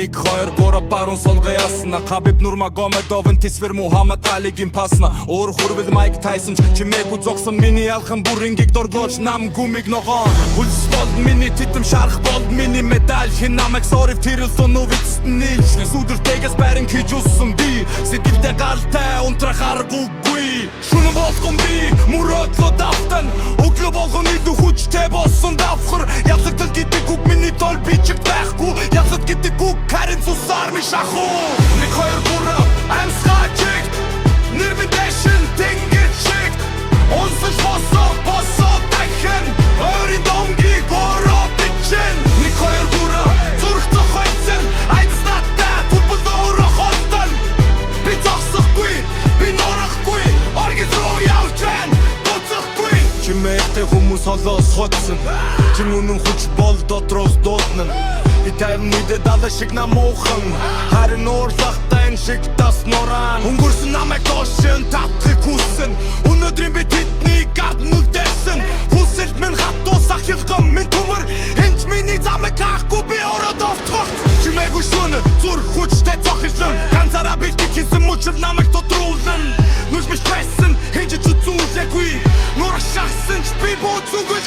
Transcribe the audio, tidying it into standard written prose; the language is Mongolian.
1 2 3 баруун солгоо ясна Хабиб Нурмагомедовын тэсвэр Мухаммад Алигийн пасна Уур хүрвэл Майк Тайсон чимээгүй зогсон миний алхан бүрингийг доргооч нам гүмиг ногоон Хүлс болд миний титэм шарах болд миний медаль хин намайг сорив тэрэлсэн үвэцтэн нийлж Сүдэртэйгээс байран хийж уссан би Сэтгэлдээ галтай унтрах аргуугүй Шүнэн болгон би мөрөөдлөө давтан Өглөө болгон идүү хүчтэй болсон давхар Ялцагдал гэдэг үг миний тол бичиг байхгүй Ялцад гэдэг үг харин цусаар ми шахуу 1 2 3 амсгачиг Нэрмэдэшин тэнгэр чиг Онсож босоо дахин Өөрийн домгийг өөрөө бичэн 1 2 3 зүрх зохицсон Айдснаттай түлбэл өөрөө холтон Би зогсохгүй, би норахгүй Оргил руу явж байна, буцахгүй Чимээтэй хүмүүс холоос хоцсон Чим үнэн хүч бол дотроос дуудна Би тайван мэдэ дала шиг намуухан Харин уурлахтай энэ шиг тас нуран Өнгөрсөн намайг доошин татхыг хүссэн Өнөөдрийн би тэднийг гаднүлдээсэн Хүсэлт минь хатуусах хилгам минь төмөр Энд миний замыг хаахгүй би ороод овтгох Чимээгүй шүн зүрх хүчтэй зохирлон Ганцаараа бэлтгэх хийсэн мөчр намайг тодруулан Нүж биш байсан хинж ч үзүүлээгүй Нурах шахсан ч би бууцгүй